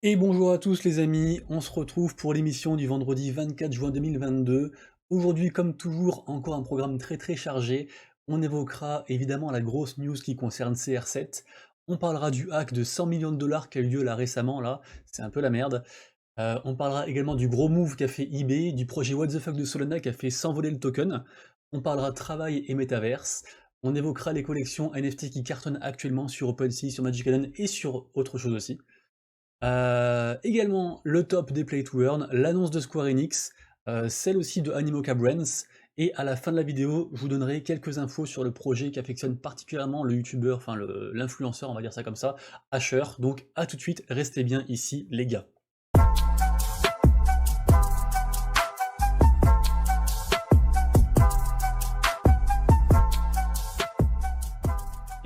Et bonjour à tous les amis, on se retrouve pour l'émission du vendredi 24 juin 2022. Aujourd'hui, comme toujours, encore un programme très chargé. On évoquera évidemment la grosse news qui concerne CR7. On parlera du hack de 100 millions de dollars qui a eu lieu là récemment, là, c'est un peu la merde. On parlera également du gros move qu'a fait eBay, du projet What the fuck de Solana qui a fait s'envoler le token. On parlera travail et métaverse. On évoquera les collections NFT qui cartonnent actuellement sur OpenSea, sur Magic Eden et sur autre chose aussi. Également le top des Play to Earn, l'annonce de Square Enix, celle aussi de Animoca Brands, et à la fin de la vidéo, je vous donnerai quelques infos sur le projet qui affectionne particulièrement le youtubeur, enfin l'influenceur, on va dire ça comme ça, Asher. Donc à tout de suite, restez bien ici les gars.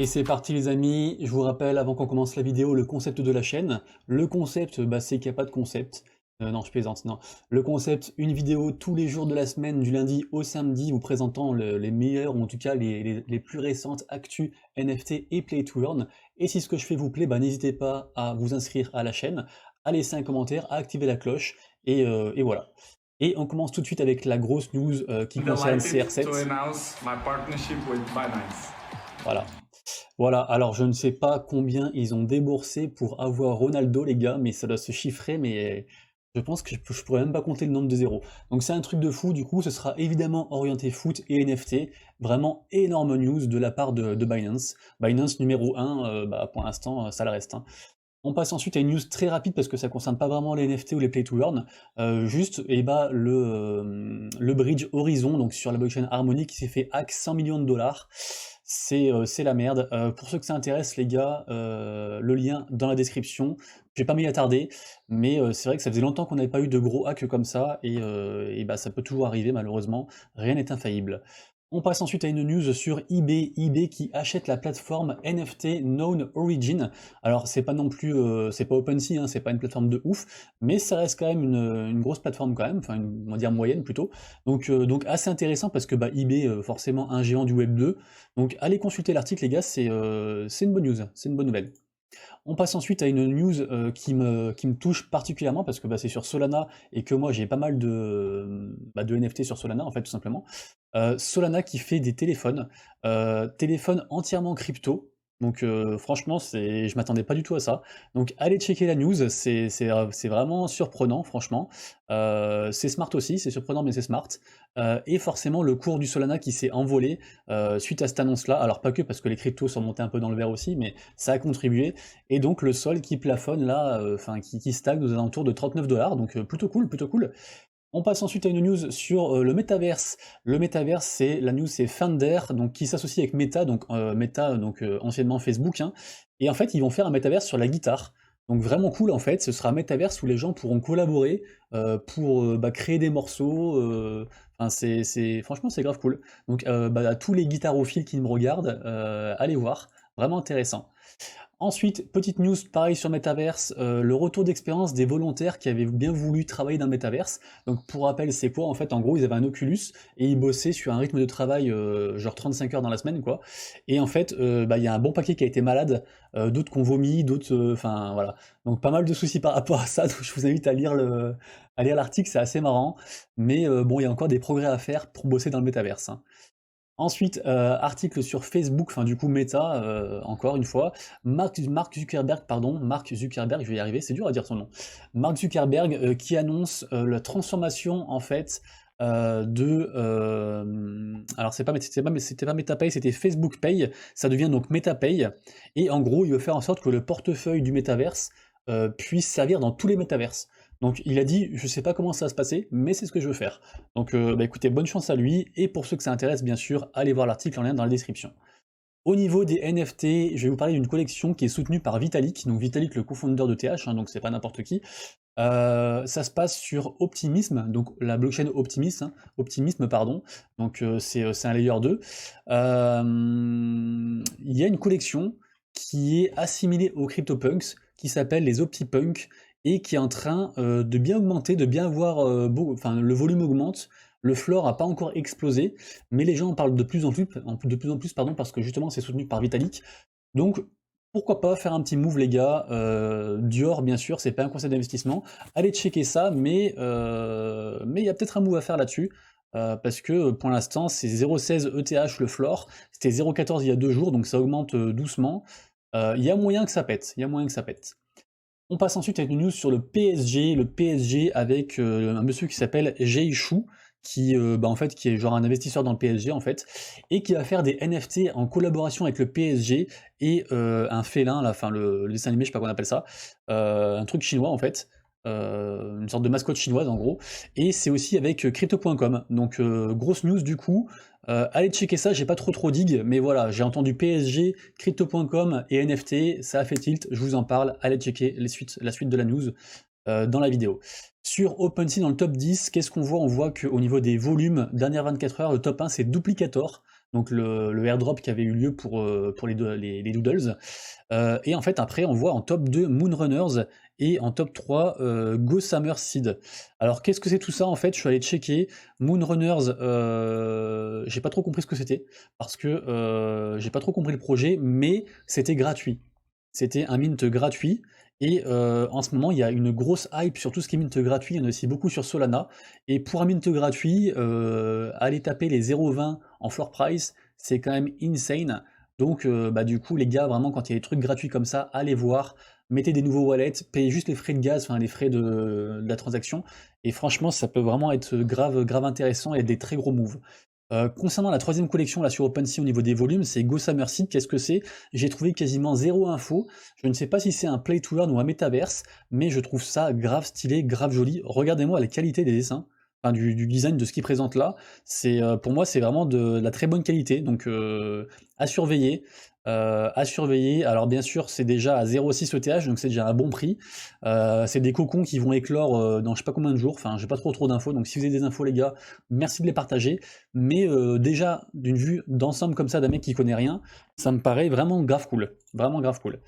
Et c'est parti les amis, je vous rappelle avant qu'on commence la vidéo le concept de la chaîne. Le concept, c'est qu'il n'y a pas de concept. Non, je plaisante, non. Le concept, une vidéo tous les jours de la semaine, du lundi au samedi, vous présentant les meilleures, ou en tout cas les plus récentes actus NFT et Play to Earn. Et si ce que je fais vous plaît, n'hésitez pas à vous inscrire à la chaîne, à laisser un commentaire, à activer la cloche, et voilà. Et on commence tout de suite avec la grosse news qui concerne CR7. Voilà. Voilà, alors je ne sais pas combien ils ont déboursé pour avoir Ronaldo, les gars, mais ça doit se chiffrer, mais je pense que je pourrais même pas compter le nombre de zéros. Donc c'est un truc de fou, du coup, ce sera évidemment orienté foot et NFT. Vraiment énorme news de la part de Binance. Binance numéro 1, pour l'instant, ça le reste. Hein. On passe ensuite à une news très rapide parce que ça concerne pas vraiment les NFT ou les play to earn. Juste, le bridge Horizon, donc sur la blockchain Harmony, qui s'est fait hack 100 millions de dollars. C'est la merde. Pour ceux que ça intéresse, les gars, le lien dans la description. Je vais pas m'y attarder, mais c'est vrai que ça faisait longtemps qu'on n'avait pas eu de gros hacks comme ça, et ça peut toujours arriver malheureusement. Rien n'est infaillible. On passe ensuite à une news sur eBay, eBay qui achète la plateforme NFT Known Origin. Alors c'est pas non plus, c'est pas OpenSea, hein, c'est pas une plateforme de ouf, mais ça reste quand même une grosse plateforme quand même, enfin on va dire moyenne plutôt. Donc assez intéressant parce que eBay, forcément un géant du Web 2. Donc allez consulter l'article les gars, c'est une bonne news, c'est une bonne nouvelle. On passe ensuite à une news qui me touche particulièrement parce que c'est sur Solana et que moi j'ai pas mal de NFT sur Solana en fait tout simplement. Solana qui fait des téléphones entièrement crypto. Donc franchement, je m'attendais pas du tout à ça. Donc allez checker la news, c'est vraiment surprenant, franchement. C'est smart aussi, c'est surprenant mais c'est smart. Et forcément le cours du Solana qui s'est envolé suite à cette annonce-là. Alors pas que parce que les cryptos sont montés un peu dans le vert aussi, mais ça a contribué. Et donc le sol qui plafonne là, qui stagne aux alentours de 39 dollars. Donc plutôt cool, plutôt cool. On passe ensuite à une news sur le métaverse. Le métaverse, la news c'est Fender, donc qui s'associe avec Meta, anciennement Facebook, hein. Et en fait, ils vont faire un métaverse sur la guitare. Donc vraiment cool en fait, ce sera un métaverse où les gens pourront collaborer pour créer des morceaux. Franchement c'est grave cool. Donc à tous les guitarophiles qui me regardent, allez voir, vraiment intéressant. Ensuite, petite news, pareil sur Metaverse, le retour d'expérience des volontaires qui avaient bien voulu travailler dans le Metaverse. Donc pour rappel, c'est quoi en fait? En gros, ils avaient un Oculus et ils bossaient sur un rythme de travail genre 35 heures dans la semaine, quoi. Et en fait, il y a un bon paquet qui a été malade, d'autres qui ont vomi, d'autres, enfin voilà. Donc pas mal de soucis par rapport à ça. Donc je vous invite à lire l'article, c'est assez marrant. Mais bon, il y a encore des progrès à faire pour bosser dans le Metaverse. Hein. Ensuite, article sur Facebook, enfin du coup Meta, encore une fois, Mark Zuckerberg, je vais y arriver, c'est dur à dire son nom. Mark Zuckerberg qui annonce la transformation en fait alors c'était pas MetaPay, c'était Facebook Pay, ça devient donc MetaPay, et en gros il veut faire en sorte que le portefeuille du métaverse puisse servir dans tous les métaverses. Donc il a dit, je sais pas comment ça va se passer, mais c'est ce que je veux faire. Donc écoutez, bonne chance à lui, et pour ceux que ça intéresse, bien sûr, allez voir l'article en lien dans la description. Au niveau des NFT, je vais vous parler d'une collection qui est soutenue par Vitalik, donc Vitalik le co-founder de TH, hein, donc c'est pas n'importe qui. Ça se passe sur Optimism, donc la blockchain Optimism, pardon, donc c'est un layer 2. Il y a une collection qui est assimilée aux CryptoPunks, qui s'appelle les OptiPunks, et qui est en train de bien augmenter, de bien avoir, le volume augmente, le floor n'a pas encore explosé, mais les gens en parlent de plus en plus, pardon, parce que justement c'est soutenu par Vitalik. Donc Pourquoi pas faire un petit move les gars, Dior bien sûr, c'est pas un conseil d'investissement, allez checker ça, mais il y a peut-être un move à faire là-dessus, parce que pour l'instant c'est 0,16 ETH le floor, c'était 0,14 il y a 2 jours, donc ça augmente doucement. Il y a moyen que ça pète, il y a moyen que ça pète. On passe ensuite avec une news sur le PSG avec un monsieur qui s'appelle Jay Chou, qui, en fait, qui est genre un investisseur dans le PSG en fait, et qui va faire des NFT en collaboration avec le PSG et un félin, là, enfin le dessin animé, je sais pas comment on appelle ça, un truc chinois en fait, une sorte de mascotte chinoise en gros, et c'est aussi avec crypto.com, donc grosse news du coup, allez checker ça, j'ai pas trop dig, mais voilà, j'ai entendu PSG, crypto.com et NFT, ça a fait tilt, je vous en parle, allez checker la suite de la news dans la vidéo. Sur OpenSea dans le top 10, qu'est-ce qu'on voit? On voit qu'au niveau des volumes, dernière 24 heures, le top 1 c'est Duplicator, donc le airdrop qui avait eu lieu pour les doodles. Et en fait après on voit en top 2 Moonrunners et en top 3 Gossamer Seed. Alors qu'est-ce que c'est tout ça en fait? Je suis allé checker. Moonrunners, j'ai pas trop compris ce que c'était, parce que j'ai pas trop compris le projet, mais c'était gratuit. C'était un mint gratuit, et en ce moment il y a une grosse hype sur tout ce qui est mint gratuit, il y en a aussi beaucoup sur Solana, et pour un mint gratuit, aller taper les 0,20 en floor price, c'est quand même insane. Donc du coup les gars, vraiment quand il y a des trucs gratuits comme ça, allez voir, mettez des nouveaux wallets, payez juste les frais de gaz, enfin les frais de la transaction, et franchement ça peut vraiment être grave intéressant et des très gros moves. Concernant la troisième collection là sur OpenSea au niveau des volumes, c'est Gossamer Seed. Qu'est-ce que c'est? J'ai trouvé quasiment zéro info. Je ne sais pas si c'est un play to earn ou un metaverse, mais je trouve ça grave stylé, grave joli. Regardez-moi la qualité des dessins, enfin du design de ce qu'il présente là. C'est pour moi c'est vraiment de la très bonne qualité, donc à surveiller. À surveiller. Alors bien sûr c'est déjà à 0,6 ETH, donc c'est déjà un bon prix. C'est des cocons qui vont éclore dans je sais pas combien de jours. Enfin j'ai pas trop d'infos, donc si vous avez des infos les gars, merci de les partager. Mais déjà, d'une vue d'ensemble comme ça d'un mec qui connaît rien, ça me paraît vraiment grave cool. Vraiment grave cool.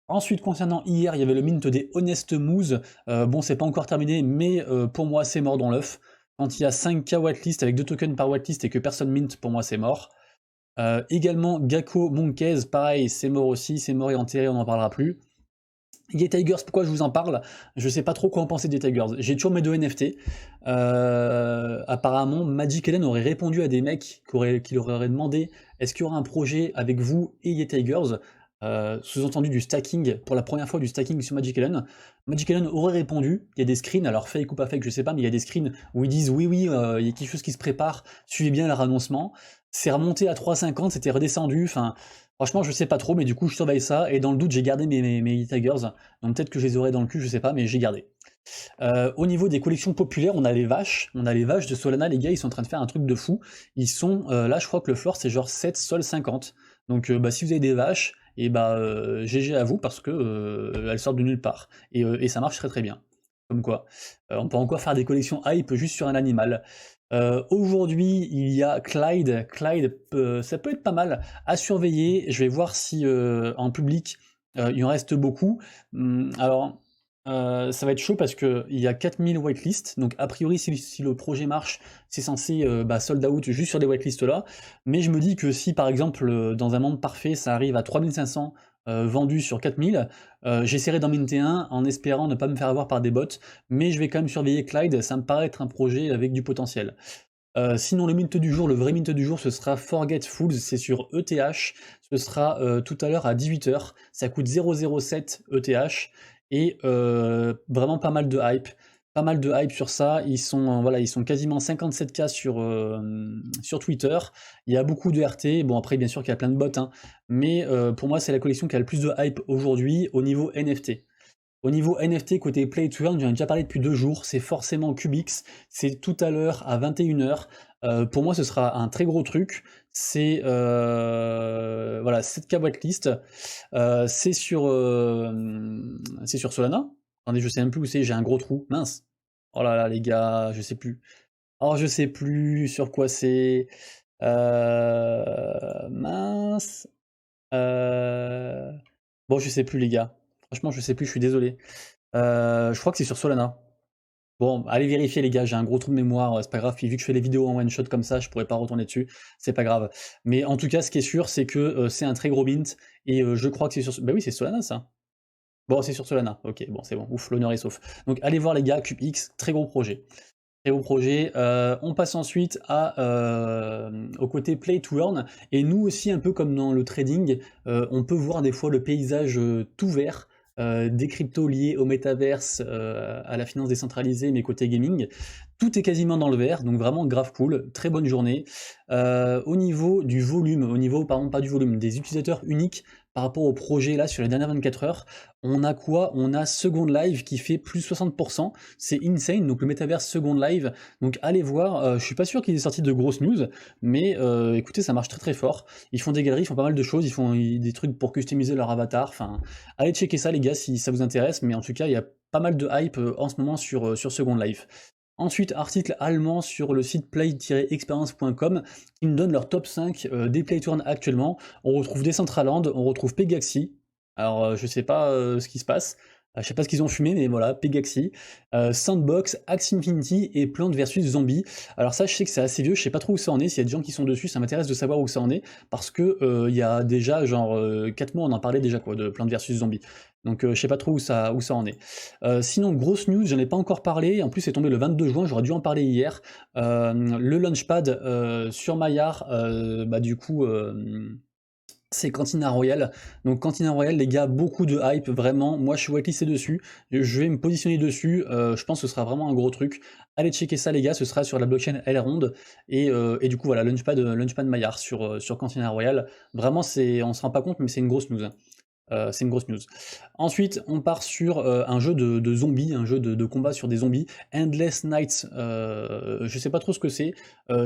Ensuite, concernant hier, il y avait le mint des Honest Moose. Bon, c'est pas encore terminé, mais pour moi, c'est mort dans l'œuf. Quand il y a 5K whitelist avec 2 tokens par whitelist et que personne mint, pour moi, c'est mort. Également, Gakko Monkeys, pareil, c'est mort aussi, c'est mort et enterré, on n'en parlera plus. YeTigers, pourquoi je vous en parle? Je sais pas trop quoi en penser des Tigers. J'ai toujours mes 2 NFT. Apparemment, Magic Eden aurait répondu à des mecs qui leur auraient demandé est-ce qu'il y aura un projet avec vous et YeTigers, sous-entendu du stacking, pour la première fois du stacking sur Magic Eden. Magic Eden aurait répondu, il y a des screens, alors fake ou pas fake, je sais pas, mais il y a des screens où ils disent oui, il y a quelque chose qui se prépare, suivez bien leur annoncement. C'est remonté à 3,50, c'était redescendu, enfin. Franchement, je sais pas trop, mais du coup, je surveille ça, et dans le doute, j'ai gardé mes Tigers, donc peut-être que je les aurai dans le cul, je sais pas, mais j'ai gardé. Au niveau des collections populaires, on a les vaches de Solana, les gars, ils sont en train de faire un truc de fou. Ils sont, là, je crois que le floor, c'est genre 7 sol 50. Donc, si vous avez des vaches, et GG à vous, parce que elles sortent de nulle part. Et ça marche très bien. Comme quoi. On peut encore faire des collections hype juste sur un animal. Aujourd'hui, il y a Clyde. Clyde, ça peut être pas mal à surveiller. Je vais voir si en public, il en reste beaucoup. Alors, ça va être chaud parce qu'il y a 4000 whitelists. Donc, a priori, si le projet marche, c'est censé sold out juste sur des whitelists là. Mais je me dis que si, par exemple, dans un monde parfait, ça arrive à 3500 vendus sur 4000, j'essaierai d'en minter un en espérant ne pas me faire avoir par des bots, mais je vais quand même surveiller Clyde, ça me paraît être un projet avec du potentiel. Sinon le mint du jour, le vrai mint du jour, ce sera Forgetfuls, c'est sur ETH, ce sera tout à l'heure à 18h, ça coûte 0,07 ETH, et vraiment pas mal de hype. Pas mal de hype sur ça, ils sont quasiment 57K sur Twitter, il y a beaucoup de RT, bon après bien sûr qu'il y a plein de bots, hein, mais pour moi c'est la collection qui a le plus de hype aujourd'hui au niveau NFT. Au niveau NFT côté Play to Earn, j'en ai déjà parlé depuis 2 jours, c'est forcément Cubix, c'est tout à l'heure à 21h. Pour moi ce sera un très gros truc, c'est 7K whitelist, c'est sur Solana. Attendez, je sais même plus où c'est, j'ai un gros trou, mince. Oh là là les gars, je sais plus. Oh je sais plus sur quoi c'est. Mince. Bon je sais plus les gars. Franchement je sais plus, je suis désolé. Je crois que c'est sur Solana. Bon, allez vérifier les gars, j'ai un gros trou de mémoire, c'est pas grave, puis vu que je fais les vidéos en one shot comme ça, je pourrais pas retourner dessus, c'est pas grave. Mais en tout cas, ce qui est sûr, c'est que c'est un très gros mint, et je crois que c'est sur bah oui, c'est Solana ça. Bon, c'est sur Solana, OK, bon, c'est bon, ouf, l'honneur est sauf. Donc allez voir les gars, CubeX, très gros projet. Très gros projet. On passe ensuite au côté Play to Earn, et nous aussi, un peu comme dans le trading, on peut voir des fois le paysage tout vert, des cryptos liés au métaverse, à la finance décentralisée, mais côté gaming. Tout est quasiment dans le vert, donc vraiment grave cool, très bonne journée. Au niveau du volume, au niveau, pardon, pas du volume, des utilisateurs uniques par rapport au projet là sur les dernières 24 heures, on a quoi? On a Second Life qui fait plus 60%, c'est insane, donc le Metaverse Second Live, donc allez voir, je suis pas sûr qu'ils aient sorti de grosses news, mais écoutez, ça marche très très fort. Ils font des galeries, ils font pas mal de choses, ils font des trucs pour customiser leur avatar, enfin, allez checker ça les gars si ça vous intéresse, mais en tout cas, il y a pas mal de hype en ce moment sur Second Life. Ensuite, article allemand sur le site play-experience.com qui nous donne leur top 5 des Playturn actuellement. On retrouve Decentraland, on retrouve Pegaxi. Alors, je sais pas ce qui se passe. Je sais pas ce qu'ils ont fumé, mais voilà, Pegaxi, Sandbox, Axie Infinity et Plants vs Zombies. Alors ça, je sais que c'est assez vieux, je sais pas trop où ça en est, s'il y a des gens qui sont dessus, ça m'intéresse de savoir où ça en est, parce que il y a déjà genre 4 mois, on en parlait déjà quoi, de Plants vs Zombies. Donc je sais pas trop où ça en est. Sinon, grosse news, j'en ai pas encore parlé, en plus c'est tombé le 22 juin, j'aurais dû en parler hier. Le Launchpad sur Maillard, bah du coup... c'est Cantina Royale. Donc Cantina Royale, les gars, beaucoup de hype, vraiment. Moi, je suis whitelisté dessus. Je vais me positionner dessus. Je pense que ce sera vraiment un gros truc. Allez checker ça, les gars. Ce sera sur la blockchain Elrond. Et du coup, voilà, Launchpad Maillard sur Cantina Royale. Vraiment, on se rend pas compte, mais c'est une grosse news, hein. C'est une grosse news. Ensuite, on part sur un jeu de zombies, un jeu de combat sur des zombies, Endless Nights. Je sais pas trop ce que c'est.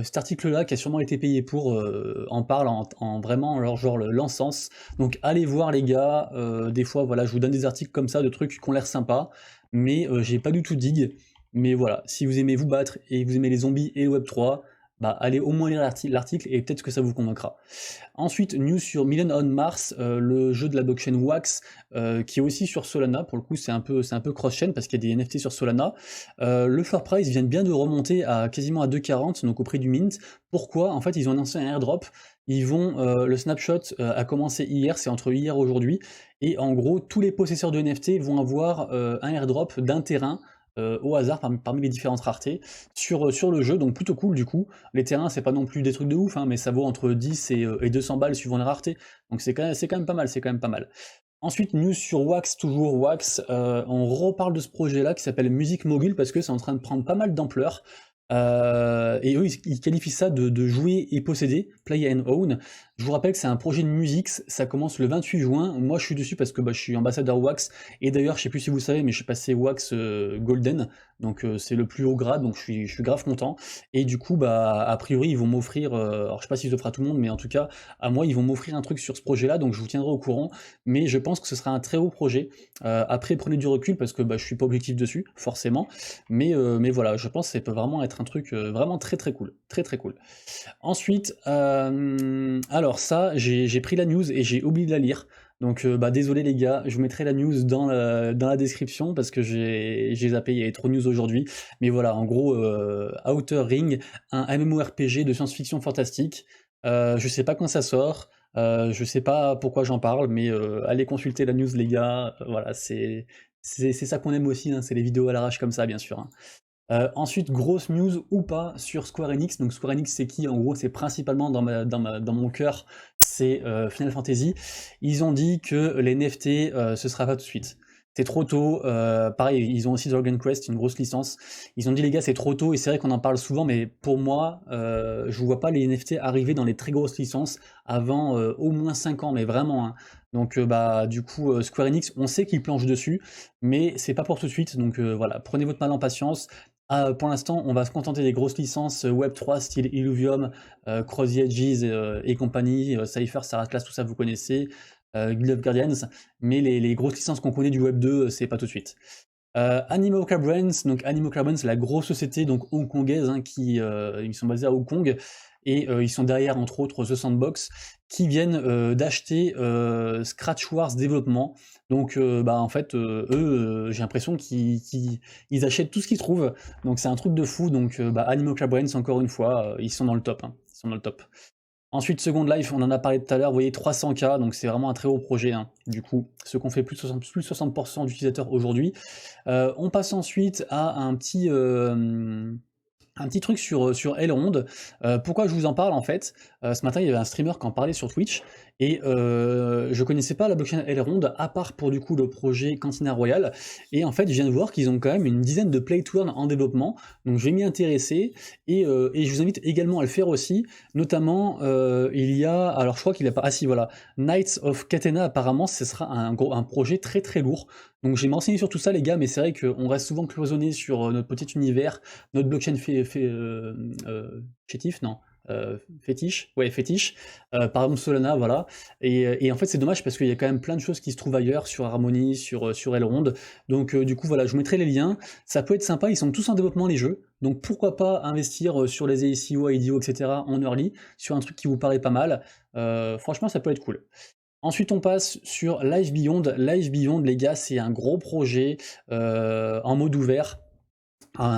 Cet article-là, qui a sûrement été payé pour, en parle en vraiment genre l'encens. Donc allez voir les gars. Des fois, voilà, je vous donne des articles comme ça, de trucs qui ont l'air sympas, mais j'ai pas du tout dig. Mais voilà, si vous aimez vous battre et vous aimez les zombies et le Web3, bah allez au moins lire l'article et peut-être que ça vous convaincra. Ensuite, news sur Million on Mars, le jeu de la blockchain Wax, qui est aussi sur Solana. Pour le coup, c'est un peu cross-chain parce qu'il y a des NFT sur Solana. Le floor price vient bien de remonter à quasiment à 2,40, donc au prix du mint. Pourquoi? En fait, ils ont annoncé un airdrop. Le snapshot a commencé hier, c'est entre hier et aujourd'hui, et en gros, tous les possesseurs de NFT vont avoir un airdrop d'un terrain au hasard parmi les différentes raretés sur le jeu, donc plutôt cool du coup. Les terrains, c'est pas non plus des trucs de ouf, hein, mais ça vaut entre 10 et 200 balles suivant les raretés, donc c'est quand même pas mal, c'est quand même pas mal. Ensuite, news sur Wax, toujours Wax, on reparle de ce projet-là qui s'appelle Music Mogul parce que c'est en train de prendre pas mal d'ampleur. Et eux, ils qualifient ça de jouer et posséder, play and own. Je vous rappelle que c'est un projet de musique, ça commence le 28 juin. Moi, je suis dessus parce que je suis ambassadeur Wax. Et d'ailleurs, je sais plus si vous savez, mais je suis passé Wax Golden, donc c'est le plus haut grade, donc je suis grave content. Et du coup, a priori, ils vont m'offrir, alors je sais pas si je le ferai à tout le monde, mais en tout cas, à moi, ils vont m'offrir un truc sur ce projet-là, donc je vous tiendrai au courant. Mais je pense que ce sera un très haut projet. Après, prenez du recul parce que je suis pas objectif dessus, forcément. Mais voilà, je pense que ça peut vraiment être un truc vraiment très très cool. Très très cool. Ensuite, alors ça, j'ai pris la news et j'ai oublié de la lire. Donc désolé les gars, je vous mettrai la news dans la description parce que j'ai zappé, il y avait trop de news aujourd'hui. Mais voilà, en gros, Outer Ring, un MMORPG de science-fiction fantastique. Je sais pas quand ça sort, je sais pas pourquoi j'en parle, mais allez consulter la news les gars. Voilà, c'est ça qu'on aime aussi, hein, c'est les vidéos à l'arrache comme ça bien sûr, hein. Ensuite, grosse news ou pas sur Square Enix. Donc Square Enix, c'est qui? En gros, c'est principalement dans mon cœur, c'est Final Fantasy. Ils ont dit que les NFT, ce sera pas tout de suite. C'est trop tôt. Pareil, ils ont aussi Dragon Quest, une grosse licence. Ils ont dit les gars, c'est trop tôt. Et c'est vrai qu'on en parle souvent, mais pour moi, je vois pas les NFT arriver dans les très grosses licences avant au moins 5 ans, mais vraiment, hein. Donc du coup, Square Enix, on sait qu'ils planchent dessus, mais c'est pas pour tout de suite. Donc voilà, prenez votre mal en patience. Pour l'instant, on va se contenter des grosses licences Web3 style Illuvium, Cross the Edges et compagnie, Cypher, Sarah Class, tout ça vous connaissez, Guild of Guardians, mais les grosses licences qu'on connaît du Web2, c'est pas tout de suite. Animoca Brands, donc Animoca Brands, c'est la grosse société donc hongkongaise, hein, ils sont basés à Hong Kong, et ils sont derrière entre autres The Sandbox, qui viennent d'acheter Scratch Wars Développement. Donc en fait, eux, j'ai l'impression qu'ils achètent tout ce qu'ils trouvent, donc c'est un truc de fou. Donc Animoca Brands, encore une fois, ils sont dans le top, hein, ils sont dans le top. Ensuite, Second Life, on en a parlé tout à l'heure, vous voyez 300K, donc c'est vraiment un très haut projet, hein. Du coup, ceux qu'on fait plus de 60% d'utilisateurs aujourd'hui. On passe ensuite à un petit truc sur Elrond. Pourquoi je vous en parle en fait? Ce matin, il y avait un streamer qui en parlait sur Twitch, et je connaissais pas la blockchain Elrond, à part pour du coup le projet Cantina Royale, et en fait, je viens de voir qu'ils ont quand même une dizaine de play to earn en développement, donc je vais m'y intéresser, et je vous invite également à le faire aussi, notamment, il y a, alors je crois qu'il a pas, ah si voilà, Knights of Catena, apparemment, ce sera un projet très très lourd, donc je vais me renseigner sur tout ça les gars, mais c'est vrai qu'on reste souvent cloisonné sur notre petit univers, notre blockchain chétif, non, fétiche, ouais, fétiche, par exemple Solana, voilà, et en fait c'est dommage parce qu'il y a quand même plein de choses qui se trouvent ailleurs, sur Harmony, sur Elrond, donc du coup voilà, je vous mettrai les liens, ça peut être sympa, ils sont tous en développement les jeux, donc pourquoi pas investir sur les ACO, IDO, etc. en early, sur un truc qui vous paraît pas mal, franchement ça peut être cool. Ensuite, on passe sur Life Beyond. Life Beyond, les gars, c'est un gros projet en mode ouvert.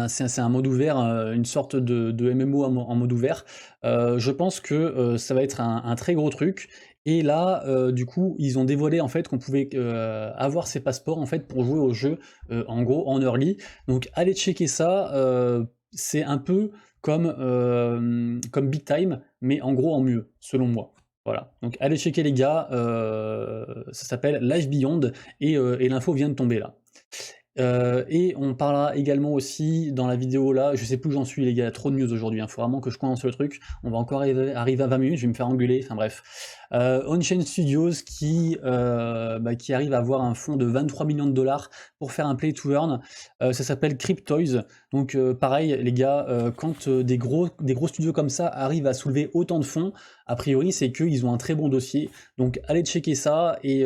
C'est un mode ouvert, une sorte de MMO en mode ouvert. Je pense que ça va être un très gros truc. Et là, du coup, ils ont dévoilé en fait qu'on pouvait avoir ces passeports en fait pour jouer au jeu, en gros en early. Donc allez checker ça. C'est un peu comme Big Time, mais en gros en mieux, selon moi. Voilà, donc allez checker les gars, ça s'appelle Life Beyond, et l'info vient de tomber là. Et on parlera également aussi dans la vidéo là, je sais plus où j'en suis les gars, il y a trop de news aujourd'hui, il faut vraiment que je condense le truc, on va encore arriver à 20 minutes, je vais me faire engueuler, enfin bref. On-Chain Studios qui arrive à avoir un fonds de 23 millions de dollars pour faire un play to earn, ça s'appelle Cryptoys, donc pareil les gars, quand des gros studios comme ça arrivent à soulever autant de fonds, a priori c'est qu'ils ont un très bon dossier, donc allez checker ça, et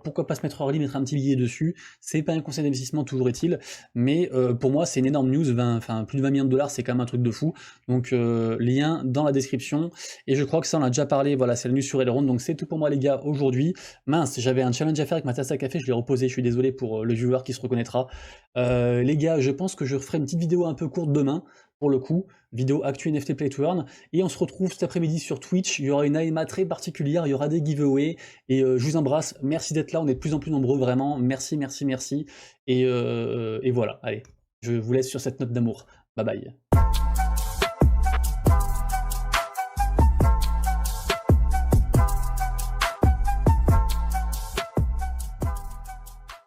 pourquoi pas se mettre early, mettre un petit billet dessus, c'est pas un conseil d'investissement toujours est-il, mais pour moi c'est une énorme news, plus de 20 millions de dollars c'est quand même un truc de fou, donc lien dans la description, et je crois que ça on a déjà parlé, voilà c'est la news sur Elrond, donc c'est tout pour moi les gars aujourd'hui. Mince, j'avais un challenge à faire avec ma tasse à café, je l'ai reposé, je suis désolé pour le viewer qui se reconnaîtra. Les gars, je pense que je ferai une petite vidéo un peu courte demain, pour le coup, vidéo actu NFT Play to Earn, et on se retrouve cet après-midi sur Twitch, il y aura une AMA très particulière, il y aura des giveaways, et je vous embrasse, merci d'être là, on est de plus en plus nombreux, vraiment, merci, et voilà, allez, je vous laisse sur cette note d'amour, bye bye.